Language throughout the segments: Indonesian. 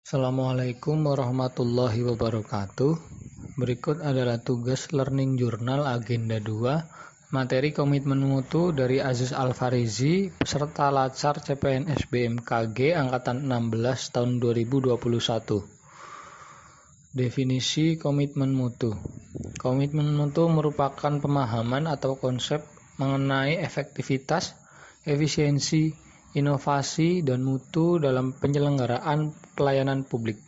Assalamualaikum warahmatullahi wabarakatuh. Berikut adalah tugas Learning Journal Agenda 2, materi komitmen mutu dari Aziz Al-Farizi, peserta Lacar CPNS BMKG Angkatan 16 tahun 2021. Definisi komitmen mutu. Komitmen mutu merupakan pemahaman atau konsep mengenai efektivitas, efisiensi, inovasi, dan mutu dalam penyelenggaraan pelayanan publik.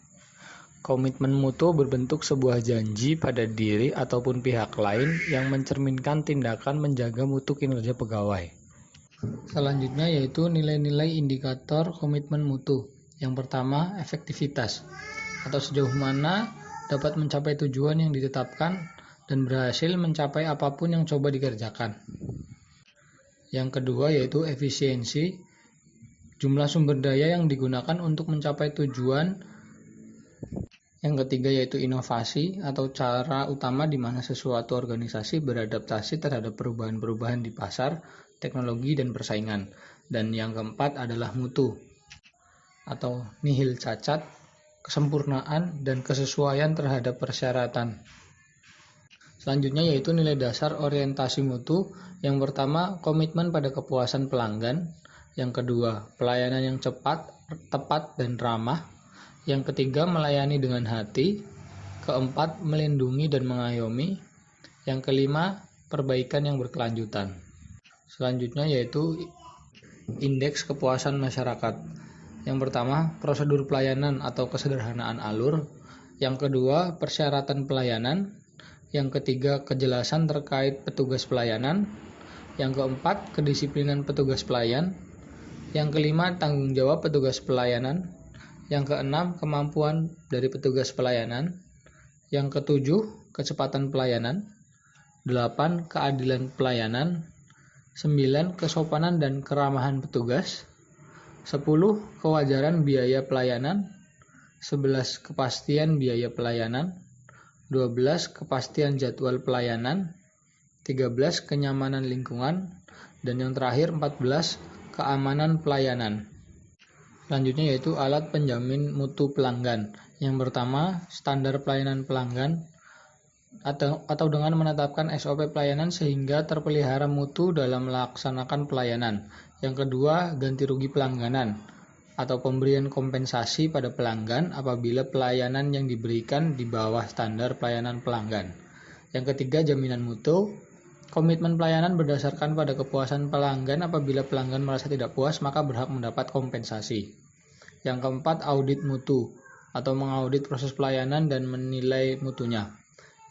Komitmen mutu berbentuk sebuah janji pada diri ataupun pihak lain yang mencerminkan tindakan menjaga mutu kinerja pegawai. Selanjutnya yaitu nilai-nilai indikator komitmen mutu. Yang pertama, efektivitas, atau sejauh mana dapat mencapai tujuan yang ditetapkan dan berhasil mencapai apapun yang coba dikerjakan. Yang kedua yaitu efisiensi, jumlah sumber daya yang digunakan untuk mencapai tujuan. Yang ketiga yaitu inovasi, atau cara utama di mana sesuatu organisasi beradaptasi terhadap perubahan-perubahan di pasar, teknologi, dan persaingan. Dan yang keempat adalah mutu, atau nihil cacat, kesempurnaan, dan kesesuaian terhadap persyaratan. Selanjutnya yaitu nilai dasar orientasi mutu. Yang pertama, komitmen pada kepuasan pelanggan. Yang kedua, pelayanan yang cepat, tepat, dan ramah. Yang ketiga, melayani dengan hati. Keempat, melindungi dan mengayomi. Yang kelima, perbaikan yang berkelanjutan. Selanjutnya yaitu indeks kepuasan masyarakat. Yang pertama, prosedur pelayanan atau kesederhanaan alur. Yang kedua, persyaratan pelayanan. Yang ketiga, kejelasan terkait petugas pelayanan. Yang keempat, kedisiplinan petugas pelayan. Yang kelima, tanggung jawab petugas pelayanan. Yang keenam, kemampuan dari petugas pelayanan. Yang ketujuh, kecepatan pelayanan. 8, keadilan pelayanan. 9, kesopanan dan keramahan petugas. 10, kewajaran biaya pelayanan. 11, kepastian biaya pelayanan. 12, kepastian jadwal pelayanan. 13, kenyamanan lingkungan. Dan yang terakhir 14, keamanan pelayanan. Selanjutnya yaitu alat penjamin mutu pelanggan. Yang pertama, standar pelayanan pelanggan atau dengan menetapkan SOP pelayanan sehingga terpelihara mutu dalam melaksanakan pelayanan. Yang kedua, ganti rugi pelangganan atau pemberian kompensasi pada pelanggan apabila pelayanan yang diberikan di bawah standar pelayanan pelanggan. Yang ketiga, jaminan mutu. Komitmen pelayanan berdasarkan pada kepuasan pelanggan. Apabila pelanggan merasa tidak puas, maka berhak mendapat kompensasi. Yang keempat, audit mutu atau mengaudit proses pelayanan dan menilai mutunya.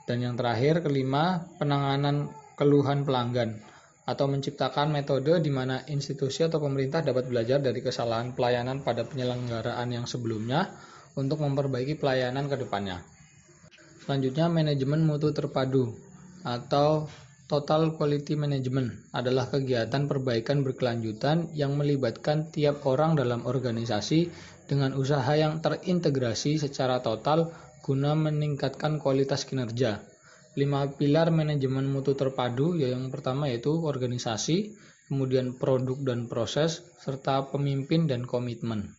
Dan yang terakhir, kelima, penanganan keluhan pelanggan atau menciptakan metode di mana institusi atau pemerintah dapat belajar dari kesalahan pelayanan pada penyelenggaraan yang sebelumnya untuk memperbaiki pelayanan ke depannya. Selanjutnya, manajemen mutu terpadu atau Total Quality Management adalah kegiatan perbaikan berkelanjutan yang melibatkan tiap orang dalam organisasi dengan usaha yang terintegrasi secara total guna meningkatkan kualitas kinerja. 5 pilar manajemen mutu terpadu, yang pertama yaitu organisasi, kemudian produk dan proses, serta pemimpin dan komitmen.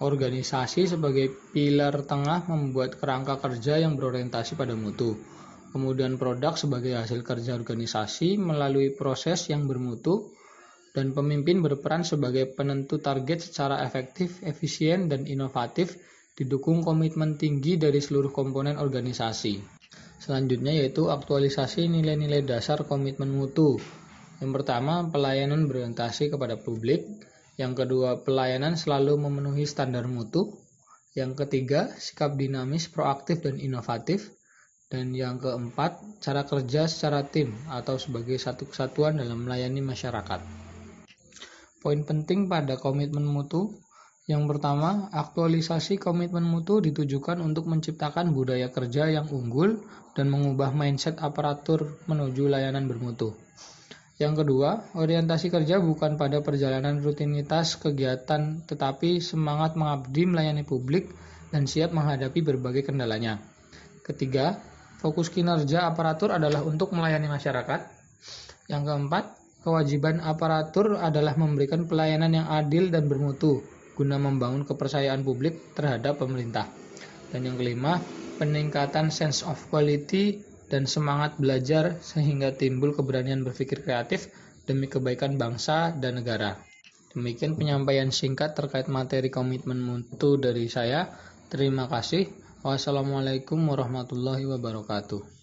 Organisasi sebagai pilar tengah membuat kerangka kerja yang berorientasi pada mutu. Kemudian produk sebagai hasil kerja organisasi melalui proses yang bermutu, dan pemimpin berperan sebagai penentu target secara efektif, efisien, dan inovatif, didukung komitmen tinggi dari seluruh komponen organisasi. Selanjutnya yaitu aktualisasi nilai-nilai dasar komitmen mutu. Yang pertama, pelayanan berorientasi kepada publik. Yang kedua, pelayanan selalu memenuhi standar mutu. Yang ketiga, sikap dinamis, proaktif, dan inovatif. Dan yang keempat, cara kerja secara tim atau sebagai satu kesatuan dalam melayani masyarakat. Poin penting pada komitmen mutu. Yang pertama, aktualisasi komitmen mutu ditujukan untuk menciptakan budaya kerja yang unggul dan mengubah mindset aparatur menuju layanan bermutu. Yang kedua, orientasi kerja bukan pada perjalanan rutinitas kegiatan tetapi semangat mengabdi melayani publik dan siap menghadapi berbagai kendalanya. Ketiga, fokus kinerja aparatur adalah untuk melayani masyarakat. Yang keempat, kewajiban aparatur adalah memberikan pelayanan yang adil dan bermutu guna membangun kepercayaan publik terhadap pemerintah. Dan yang kelima, peningkatan sense of quality dan semangat belajar sehingga timbul keberanian berpikir kreatif demi kebaikan bangsa dan negara. Demikian penyampaian singkat terkait materi komitmen mutu dari saya. Terima kasih. Wassalamualaikum warahmatullahi wabarakatuh.